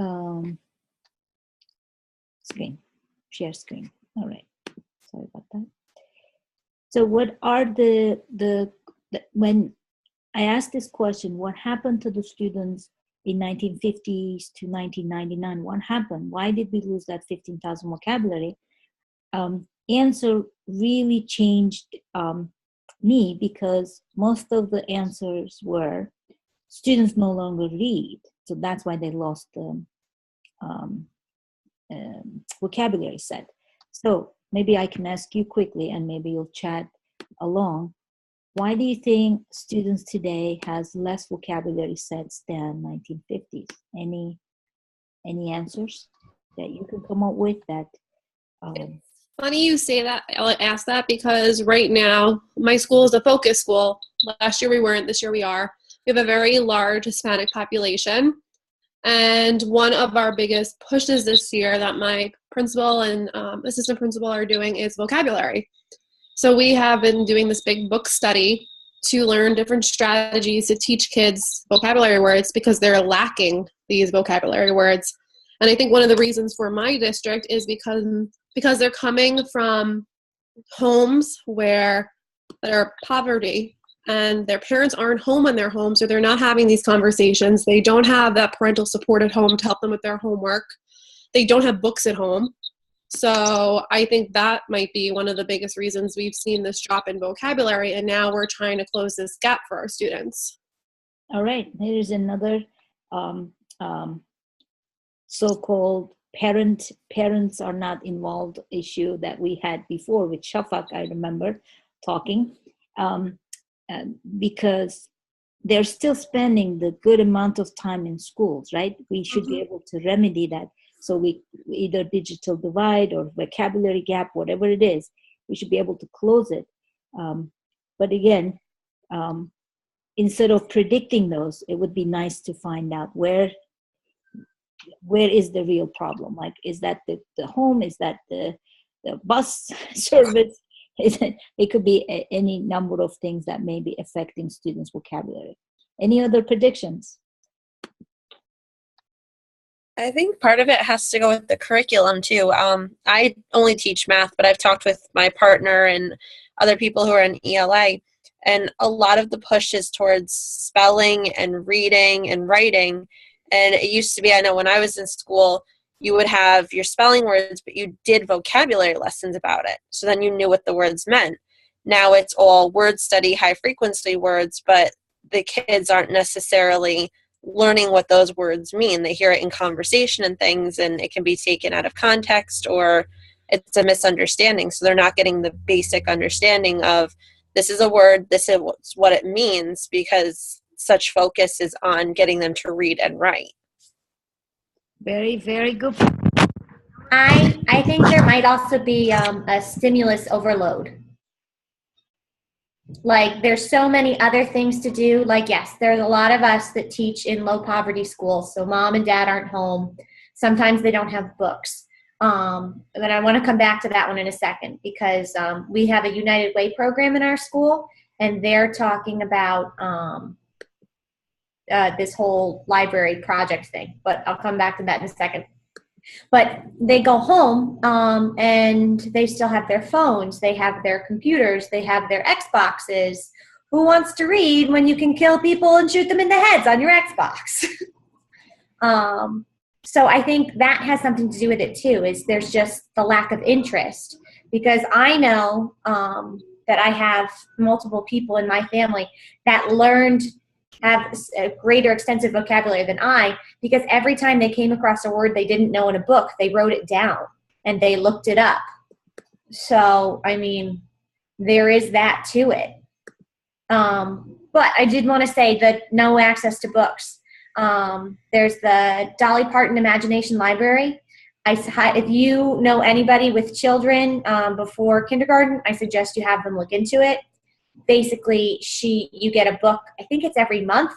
um, screen, share screen. All right, sorry about that. So what are the when I asked this question, what happened to the students in 1950s to 1999? What happened? Why did we lose that 15,000 vocabulary? Answer really changed me, because most of the answers were students no longer read. So that's why they lost the vocabulary set. So maybe I can ask you quickly, and maybe you'll chat along. Why do you think students today has less vocabulary sets than 1950s? Any answers that you can come up with that? It's funny you say that. I'll ask that because right now my school is a focus school. Last year we weren't, this year we are. We have a very large Hispanic population. And one of our biggest pushes this year that my principal and assistant principal are doing is vocabulary. So we have been doing this big book study to learn different strategies to teach kids vocabulary words because they're lacking these vocabulary words. And I think one of the reasons for my district is because they're coming from homes that are poverty, and their parents aren't home in their home, so they're not having these conversations. They don't have that parental support at home to help them with their homework. They don't have books at home. So I think that might be one of the biggest reasons we've seen this drop in vocabulary, and now we're trying to close this gap for our students. All right, here's another so-called parents are not involved issue that we had before with Shafak. I remember talking. Because they're still spending the good amount of time in schools, right? We should be able to remedy that. So we either digital divide or vocabulary gap, whatever it is, we should be able to close it. But again, instead of predicting those, it would be nice to find out where is the real problem? Like, is that the home? Is that the bus service? It could be any number of things that may be affecting students' vocabulary. Any other predictions? I think part of it has to go with the curriculum too. I only teach math, but I've talked with my partner and other people who are in ELA, and a lot of the push is towards spelling and reading and writing. And it used to be, I know when I was in school, you would have your spelling words, but you did vocabulary lessons about it. So then you knew what the words meant. Now it's all word study, high frequency words, but the kids aren't necessarily learning what those words mean. They hear it in conversation and things, and it can be taken out of context, or it's a misunderstanding. So they're not getting the basic understanding of this is a word, this is what it means, because such focus is on getting them to read and write. Very, very good. I think there might also be a stimulus overload. Like, there's so many other things to do. Like, yes, there's a lot of us that teach in low poverty schools, so mom and dad aren't home. Sometimes they don't have books. But I want to come back to that one in a second, because we have a United Way program in our school, and they're talking about this whole library project thing, but I'll come back to that in a second. But they go home and they still have their phones, they have their computers, they have their Xboxes. Who wants to read when you can kill people and shoot them in the heads on your Xbox? So I think that has something to do with it too, is there's just the lack of interest. Because I know that I have multiple people in my family that have a greater extensive vocabulary than I, because every time they came across a word they didn't know in a book, they wrote it down and they looked it up. So, I mean, there is that to it. But I did want to say that no access to books. There's the Dolly Parton Imagination Library. If you know anybody with children before kindergarten, I suggest you have them look into it. Basically, you get a book, I think it's every month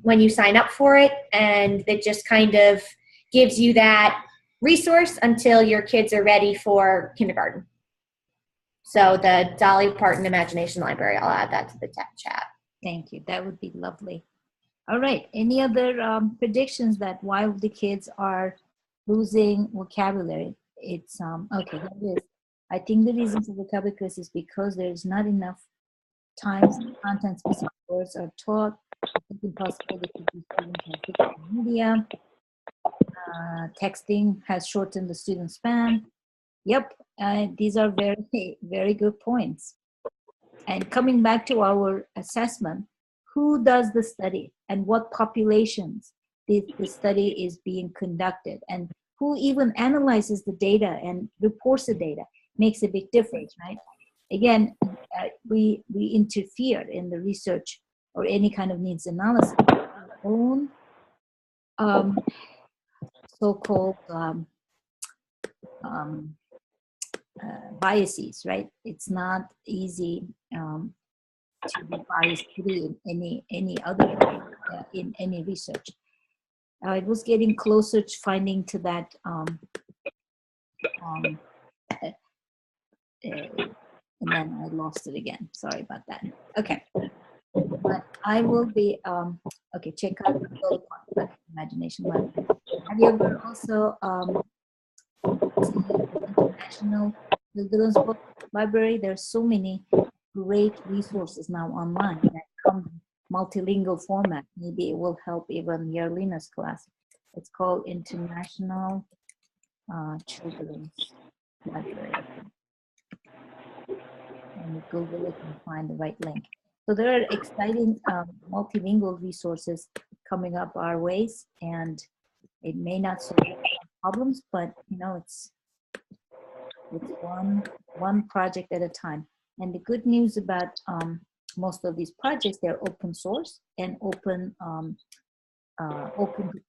when you sign up for it, and it just kind of gives you that resource until your kids are ready for kindergarten. So the Dolly Parton Imagination Library, I'll add that to the chat. Thank you. That would be lovely. All right. Any other predictions that while the kids are losing vocabulary, it's okay. Here it is. I think the reason for vocabulary quiz is because there's not enough times content-specific words are taught. It's impossible that the students have social media. Texting has shortened the student span. Yep, these are very, very good points. And coming back to our assessment, who does the study and what populations the study is being conducted, and who even analyzes the data and reports the data makes a big difference, right? Again, we interfere in the research or any kind of needs analysis. Our own so-called biases, right? It's not easy to be biased free in any other in any research. It was getting closer to finding to that and then I lost it again. Sorry about that. Okay, but I will be okay. Check out the Imagination Lab. Have you ever also seen International Children's Book Library? There's so many great resources now online that come multilingual format. Maybe it will help even Yarlina's class. It's called International Children's Library. And you Google it and find the right link. So there are exciting multilingual resources coming up our ways, and it may not solve problems, but you know, it's one project at a time. And the good news about most of these projects, they're open source and open to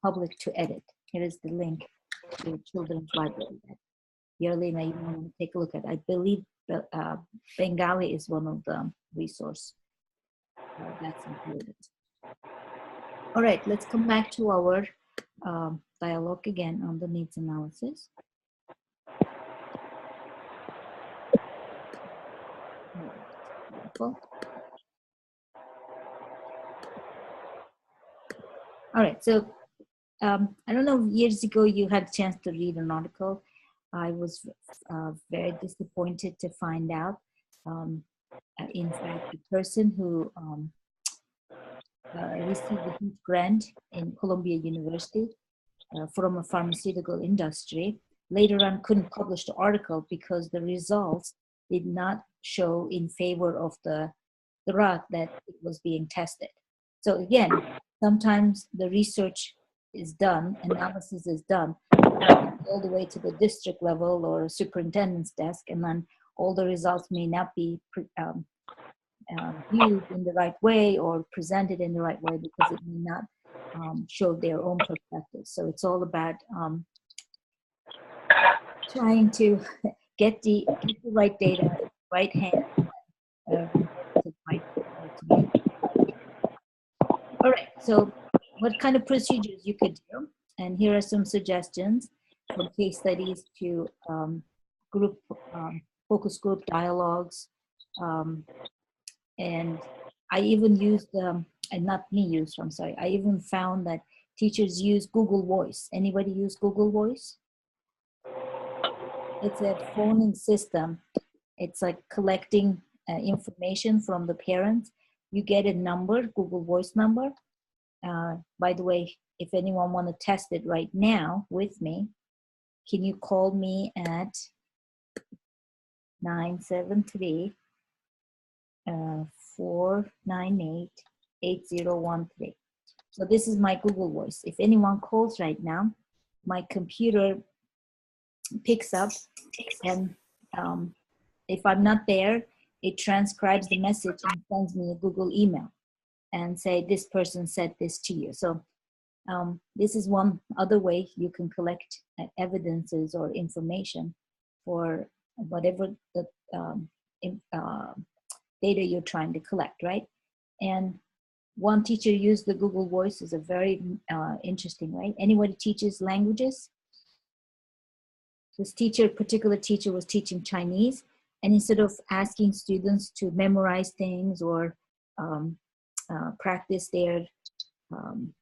public to edit. Here is the link to Children's Library. Yarlina, you want to take a look at. I believe Bengali is one of the resource that's included. All right, let's come back to our dialogue again on the needs analysis. All right, so I don't know, years ago you had a chance to read an article. I was very disappointed to find out, in fact, the person who received a huge grant in Columbia University from a pharmaceutical industry, later on couldn't publish the article because the results did not show in favor of the drug that it was being tested. So again, sometimes the research is done, analysis is done, all the way to the district level or superintendent's desk, and then all the results may not be viewed in the right way or presented in the right way because it may not show their own perspective. So it's all about trying to get the right data, right hand. All right, so what kind of procedures you could do? And here are some suggestions from case studies to group focus group dialogues. And I even used, and not me used, I'm sorry, I even found that teachers use Google Voice. Anybody use Google Voice? It's a phoning system. It's like collecting information from the parents. You get a number, Google Voice number. By the way, if anyone want to test it right now with me, can you call me at 973 498 8013. So this is my Google Voice. If anyone calls right now, my computer picks up, and if I'm not there, it transcribes the message and sends me a Google email and say, this person said this to you. So this is one other way you can collect evidences or information for whatever the data you're trying to collect, right? And one teacher used the Google Voice is a very interesting way. Anybody teaches languages? This particular teacher was teaching Chinese, and instead of asking students to memorize things or practice their um,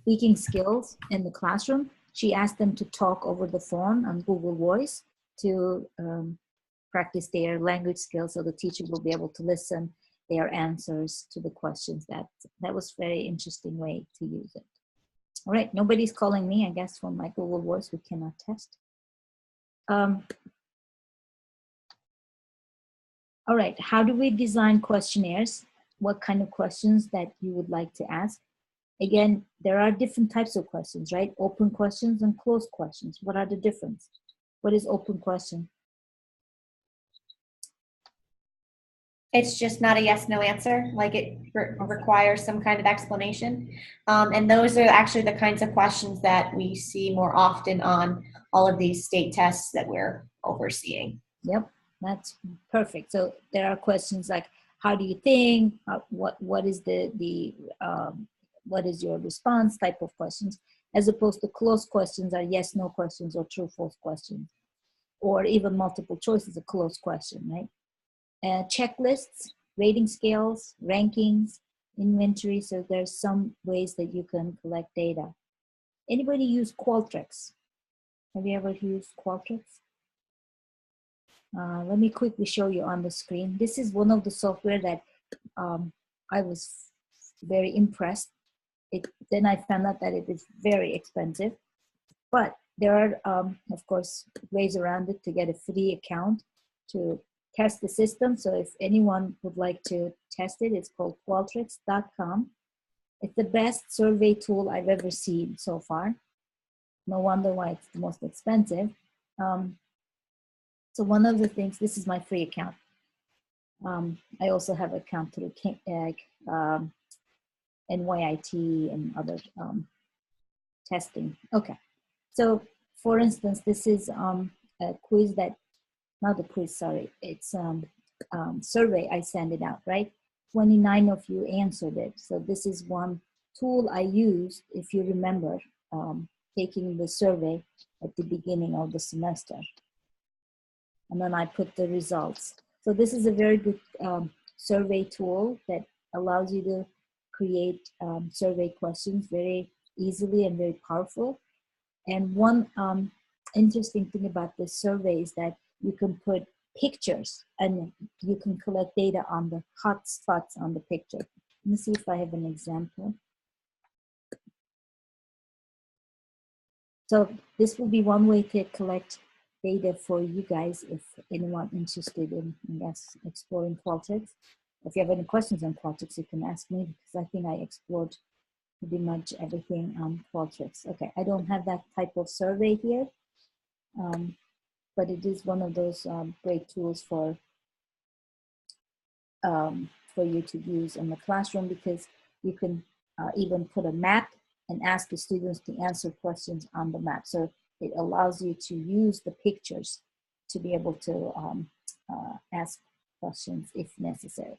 speaking skills in the classroom. She asked them to talk over the phone on Google Voice to practice their language skills, so the teacher will be able to listen their answers to the questions. That was a very interesting way to use it. All right, nobody's calling me, I guess, from my Google Voice. We cannot test. All right, how do we design questionnaires? What kind of questions that you would like to ask? Again, there are different types of questions, right? Open questions and closed questions. What are the difference? What is open question? It's just not a yes, no answer. Like it requires some kind of explanation. And those are actually the kinds of questions that we see more often on all of these state tests that we're overseeing. Yep, that's perfect. So there are questions like, how do you think? What is what is your response type of questions, as opposed to closed questions are yes, no questions or true, false questions, or even multiple choice is a closed question, right? Checklists, rating scales, rankings, inventory. So there's some ways that you can collect data. Anybody use Qualtrics? Have you ever used Qualtrics? Let me quickly show you on the screen. This is one of the software that I was very impressed. Then I found out that it is very expensive, but there are, of course, ways around it to get a free account to test the system. So if anyone would like to test it, it's called qualtrics.com. It's the best survey tool I've ever seen so far. No wonder why it's the most expensive. So one of the things, this is my free account. I also have an account through NYIT and other testing. Okay, so for instance, this is a quiz that, not a quiz, sorry, it's survey I send it out, right? 29 of you answered it. So this is one tool I used, if you remember, taking the survey at the beginning of the semester. And then I put the results. So this is a very good survey tool that allows you to create survey questions very easily and very powerful. And one interesting thing about this survey is that you can put pictures and you can collect data on the hot spots on the picture. Let me see if I have an example. So this will be one way to collect data for you guys if anyone interested in, I guess, exploring Qualtrics. If you have any questions on Qualtrics, you can ask me, because I think I explored pretty much everything on Qualtrics. Okay, I don't have that type of survey here, but it is one of those great tools for you to use in the classroom, because you can even put a map and ask the students to answer questions on the map. So it allows you to use the pictures to be able to ask questions if necessary.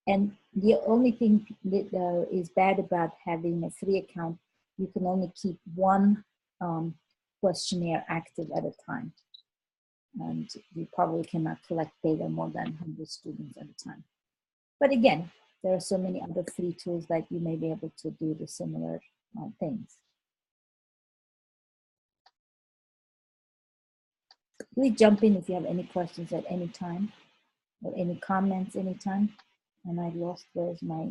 And the only thing that is bad about having a free account, you can only keep one questionnaire active at a time. And you probably cannot collect data more than 100 students at a time. But again, there are so many other free tools that you may be able to do the similar things. Please jump in if you have any questions at any time, or any comments anytime. And I lost, where's my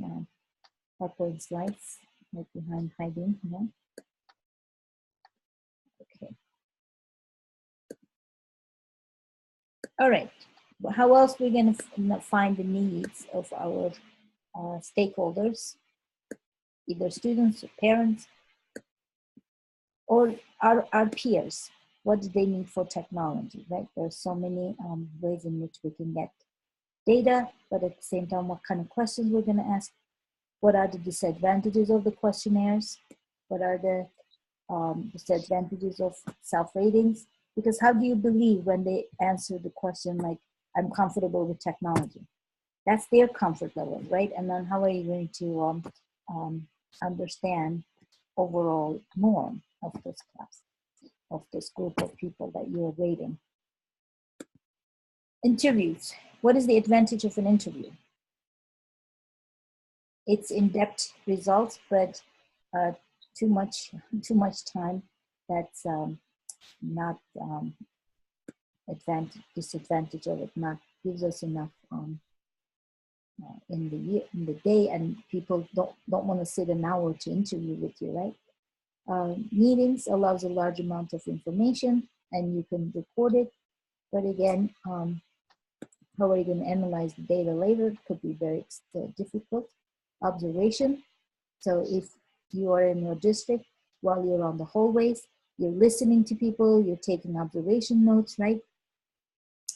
PowerPoint slides? Right behind hiding, yeah. Okay. All right, how else we're gonna find the needs of our stakeholders, either students or parents, or our peers? What do they need for technology, right? There's so many ways in which we can get data, but at the same time, what kind of questions we're gonna ask? What are the disadvantages of the questionnaires? What are the disadvantages of self-ratings? Because how do you believe when they answer the question like, I'm comfortable with technology? That's their comfort level, right? And then how are you going to understand overall norm of this class, of this group of people that you're rating? Interviews. What is the advantage of an interview? it's in-depth results, but too much time. That's not disadvantage of it. Not gives us enough in the day, and people don't want to sit an hour to interview with you, right? Meetings allows a large amount of information, and you can record it. But again, how are you going to analyze the data later? It could be very difficult. Observation. So if you are in your district, while you're on the hallways, you're listening to people, you're taking observation notes, right?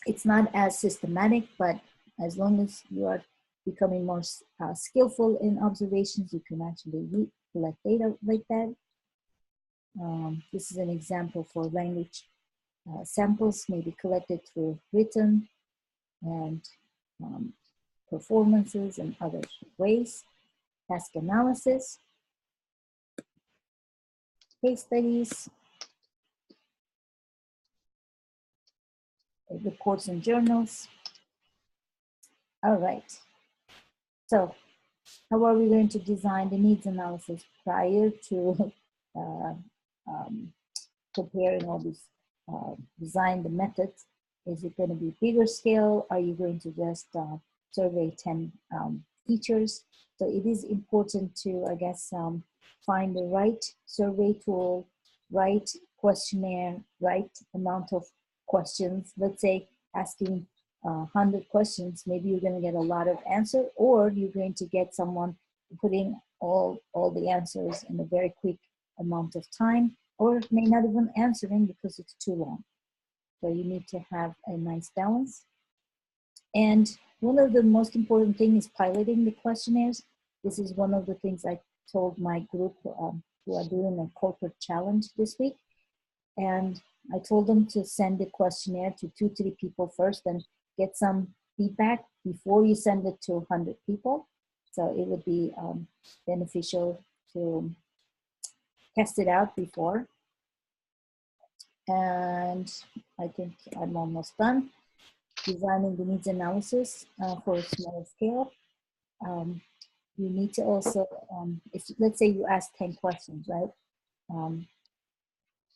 It's not as systematic, but as long as you are becoming more skillful in observations, you can actually collect data like that. This is an example for language samples may be collected through written and performances and other ways. Task analysis, case studies, reports and journals. All right. So how are we going to design the needs analysis prior to preparing all these, design the methods? Is it going to be bigger scale? Are you going to just survey 10 teachers? So it is important to, I guess, find the right survey tool, right questionnaire, right amount of questions. Let's say asking 100 questions, maybe you're going to get a lot of answer, or you're going to get someone putting all the answers in a very quick amount of time, or may not even answering because it's too long. So you need to have a nice balance. And one of the most important things is piloting the questionnaires. This is one of the things I told my group who are doing a corporate challenge this week. And I told them to send the questionnaire to 2-3 people first and get some feedback before you send it to 100 people. So it would be beneficial to test it out before. And I think I'm almost done. Designing the needs analysis for a smaller scale. You need to also, if let's say you ask 10 questions, right?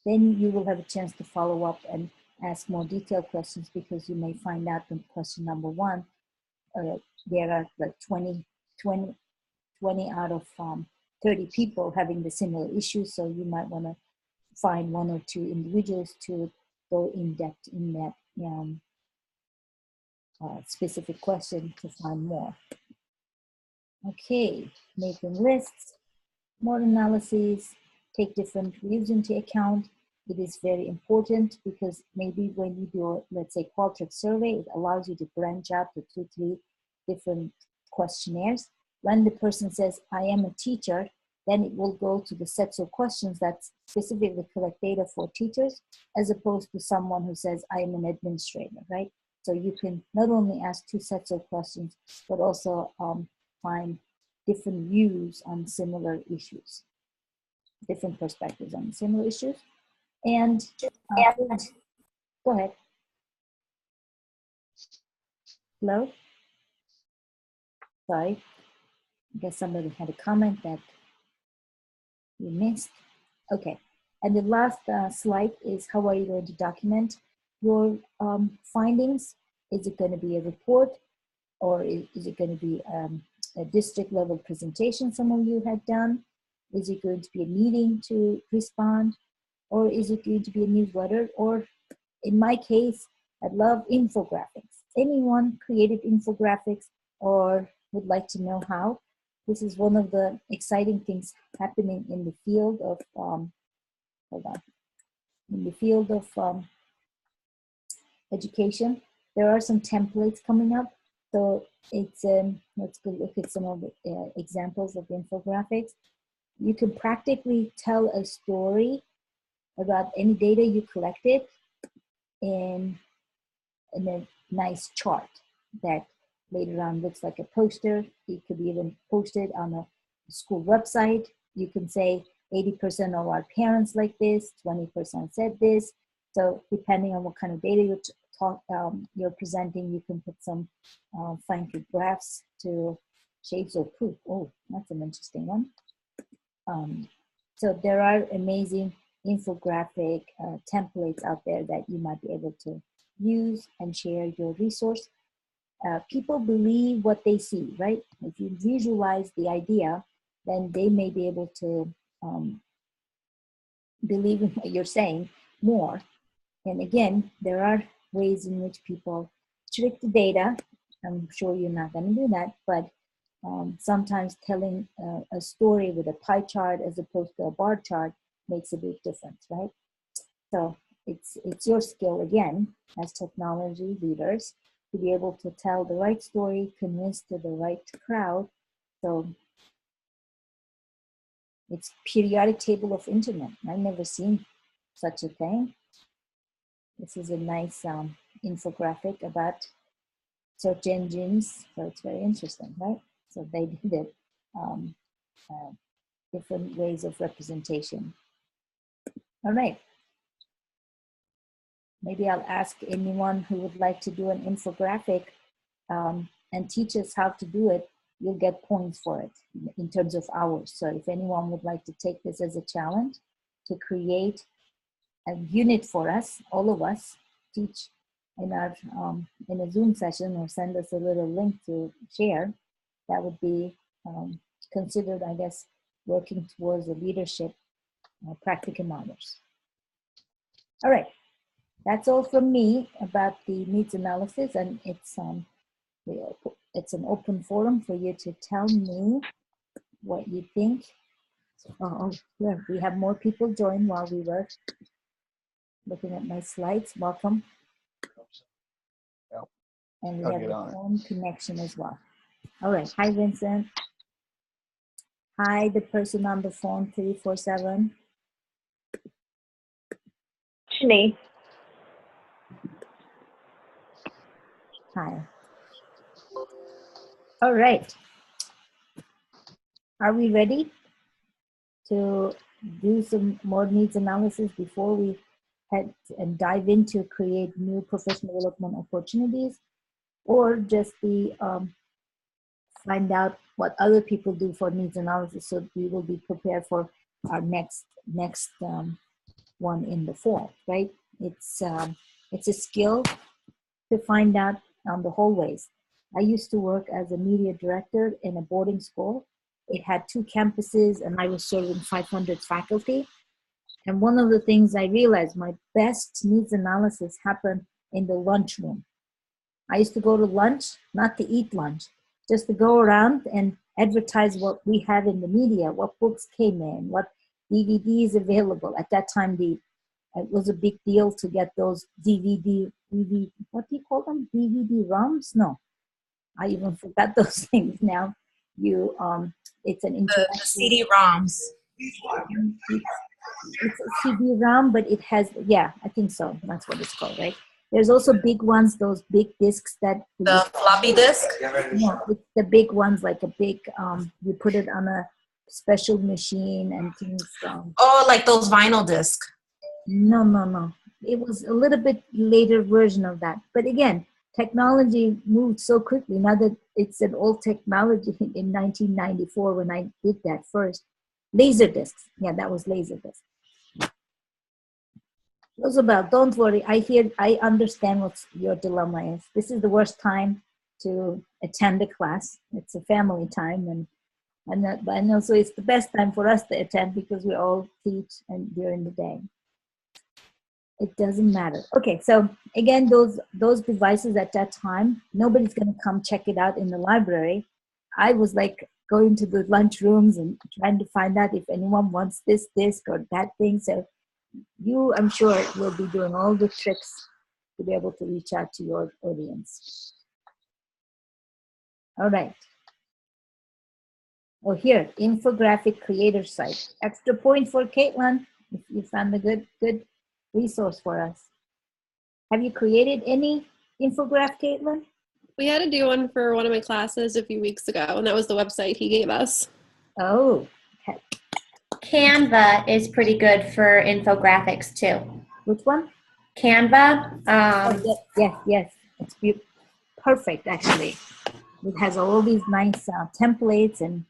Then you will have a chance to follow up and ask more detailed questions, because you may find out in question number 1, there are like 20 out of 30 people having the similar issues. So you might want to find 1 or 2 individuals to go in depth in that specific question to find more. Okay, making lists, more analyses, take different views into account. It is very important, because maybe when you do, let's say, Qualtrics survey, it allows you to branch out to 2-3 different questionnaires. When the person says, I am a teacher, then it will go to the sets of questions that specifically collect data for teachers, as opposed to someone who says, I am an administrator, right? So you can not only ask 2 sets of questions, but also find different views on similar issues, different perspectives on similar issues. And go ahead. Hello? Sorry. I guess somebody had a comment that you missed. Okay. And the last slide is, how are you going to document your findings? Is it going to be a report, or is it going to be a district level presentation some of you had done? Is it going to be a meeting to respond? Or is it going to be a newsletter? Or in my case, I love infographics. Anyone created infographics or would like to know how? This is one of the exciting things happening in the field of, in the field of education. There are some templates coming up. So it's, let's go look at some of the examples of infographics. You can practically tell a story about any data you collected in a nice chart that later on looks like a poster. It could be even posted on a school website. You can say 80% of our parents like this, 20% said this. So depending on what kind of data you're presenting, you can put some funky graphs to Shades of Proof. Oh, that's an interesting one. So there are amazing infographic templates out there that you might be able to use and share your resource. People believe what they see, right? If you visualize the idea, then they may be able to believe in what you're saying more. And again, there are ways in which people trick the data. I'm sure you're not going to do that, but sometimes telling a story with a pie chart as opposed to a bar chart makes a big difference, right? So it's your skill again as technology leaders to be able to tell the right story, convince to the right crowd. So it's periodic table of internet. I've never seen such a thing. This is a nice infographic about search engines. So it's very interesting, right? So they did it. Different ways of representation. All right. Maybe I'll ask anyone who would like to do an infographic and teach us how to do it. You'll get points for it in terms of hours. So if anyone would like to take this as a challenge to create a unit for us, all of us, teach in our in a Zoom session or send us a little link to share, that would be considered, I guess, working towards a leadership practicum honors. All right, that's all from me about the needs analysis, and it's an open forum for you to tell me what you think. Oh, yeah, we have more people join while we were looking at my slides. Welcome. And we have a phone connection as well. All right. Hi, Vincent. Hi, the person on the phone, 347. Shani. Hi. All right. Are we ready to do some more needs analysis before we head and dive into create new professional development opportunities, or just the find out what other people do for needs analysis so we will be prepared for our next one in the fall, right? It's a skill to find out on the hallways. I used to work as a media director in a boarding school. It had 2 campuses and I was serving 500 faculty. And one of the things I realized, my best needs analysis happened in the lunchroom. I used to go to lunch, not to eat lunch, just to go around and advertise what we have in the media, what books came in, what DVDs available. At that time, it was a big deal to get those DVD, what do you call them? DVD ROMs? No, I even forgot those things now. It's an interactive. The CD-ROMs. It's a CD-ROM, but it has, yeah, I think so. That's what it's called, right? There's also big ones, those big discs that... The floppy disk? Yeah, it's the big ones, like a big, you put it on a special machine and things. Oh, like those vinyl discs. No. It was a little bit later version of that. But again, technology moved so quickly. Now that it's an old technology in 1994 when I did that first. Laser discs. Yeah, that was laser discs. Roosevelt, don't worry. I understand what your dilemma is. This is the worst time to attend a class. It's a family time, and also it's the best time for us to attend because we all teach and during the day. It doesn't matter. Okay, so again, those devices at that time, nobody's going to come check it out in the library. I was like going to the lunch rooms and trying to find out if anyone wants this disc or that thing. So you, I'm sure, will be doing all the tricks to be able to reach out to your audience. All right. Oh, here, infographic creator site. Extra point for Caitlin, if you found a good resource for us. Have you created any infograph, Caitlin? We had to do one for one of my classes a few weeks ago, and that was the website he gave us. Oh. Okay. Canva is pretty good for infographics too. Which one? Canva. Yes. It's perfect, actually. It has all these nice templates and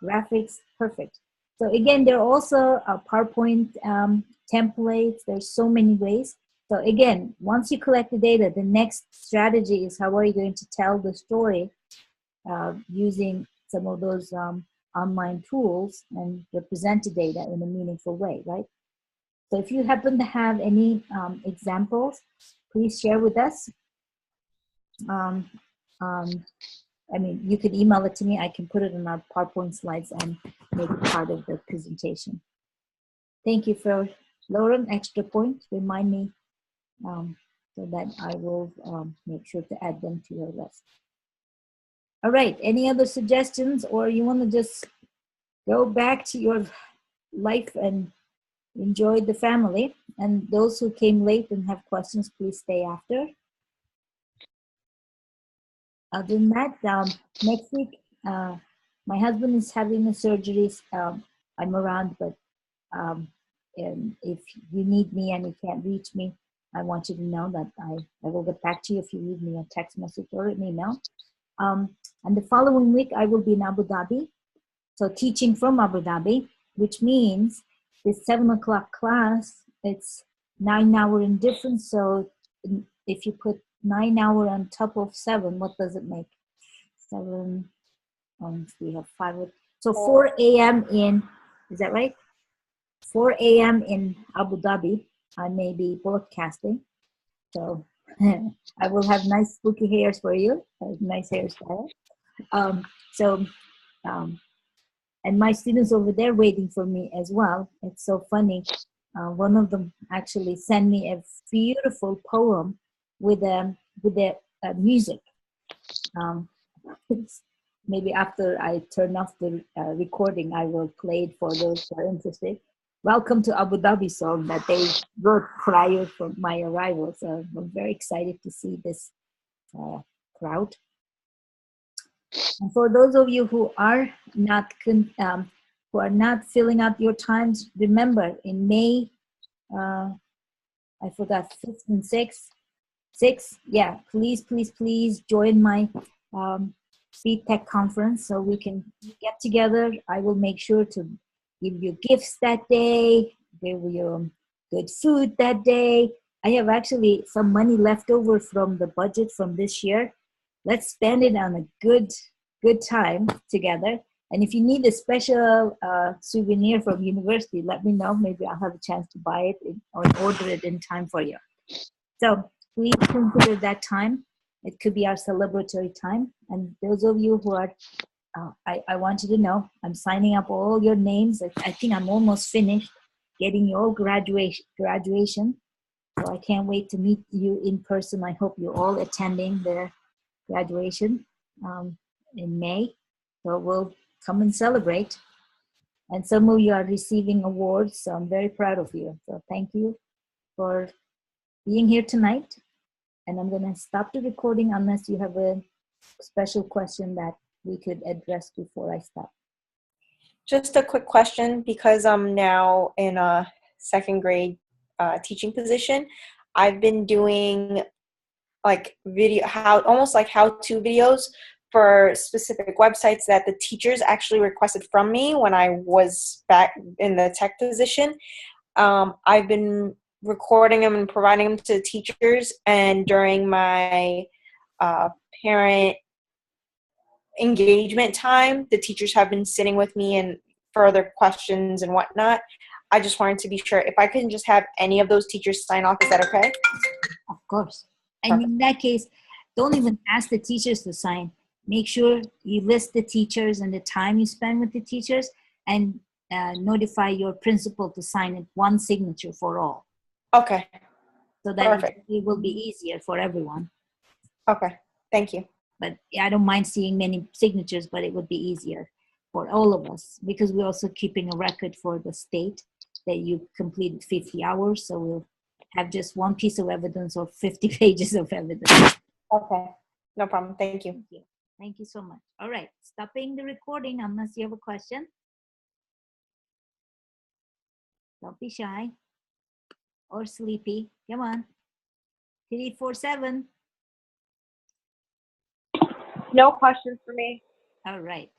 graphics. Perfect. So again, there are also PowerPoint templates. There's so many ways. So again, once you collect the data, the next strategy is how are you going to tell the story using some of those online tools and represent the data in a meaningful way, right? So if you happen to have any examples, please share with us. I mean, you could email it to me. I can put it in our PowerPoint slides and make it part of the presentation. Thank you for Lauren. Extra point. Remind me so that I will make sure to add them to your list. All right. Any other suggestions, or you want to just go back to your life and enjoy the family? And those who came late and have questions, please stay after. Other than that, next week, my husband is having a surgery. I'm around, but and if you need me and you can't reach me, I want you to know that I will get back to you if you leave me a text message or an email. And the following week, I will be in Abu Dhabi. So teaching from Abu Dhabi, which means this 7 o'clock class, it's 9 hour in difference. So if you put 9 hour on top of 7, what does it make? 7, we have 5. So 4 a.m. in, is that right? 4 a.m. in Abu Dhabi, I may be broadcasting. So I will have nice spooky hairs for you, nice hairstyle. And my students over there waiting for me as well. It's so funny. One of them actually sent me a beautiful poem with music. Maybe after I turn off the recording, I will play it for those who are interested. Welcome to Abu Dhabi song that they wrote prior to my arrival. So I'm very excited to see this crowd. And for those of you who are not filling out your times, remember in May, I forgot 5th and 6th. Yeah, please join my Speed Tech conference so we can get together. I will make sure to give you gifts that day, give you good food that day. I have actually some money left over from the budget from this year. Let's spend it on a good time together. And if you need a special souvenir from university, let me know. Maybe I'll have a chance to buy it or order it in time for you. So please consider that time. It could be our celebratory time. And those of you who are, I want you to know, I'm signing up all your names. I think I'm almost finished getting your graduation. So I can't wait to meet you in person. I hope you're all attending the graduation in May. So we'll come and celebrate. And some of you are receiving awards. So I'm very proud of you. So thank you for being here tonight. And I'm going to stop the recording unless you have a special question that we could address before I stop. Just a quick question, because I'm now in a second grade teaching position. I've been doing like almost like how-to videos for specific websites that the teachers actually requested from me when I was back in the tech position. I've been recording them and providing them to the teachers, and during my parent engagement time, the teachers have been sitting with me and further questions and whatnot. I just wanted to be sure if I can just have any of those teachers sign off. Is that okay? Of course. And in that case, don't even ask the teachers to sign. Make sure you list the teachers and the time you spend with the teachers, and notify your principal to sign it, one signature for all. Okay. So that it will be easier for everyone. Okay. Thank you. But I don't mind seeing many signatures, but it would be easier for all of us, because we're also keeping a record for the state that you completed 50 hours. So we'll have just one piece of evidence or 50 pages of evidence. Okay. No problem. Thank you. Thank you. Thank you so much. All right. Stopping the recording unless you have a question. Don't be shy or sleepy. Come on. 347. no questions for me. All right.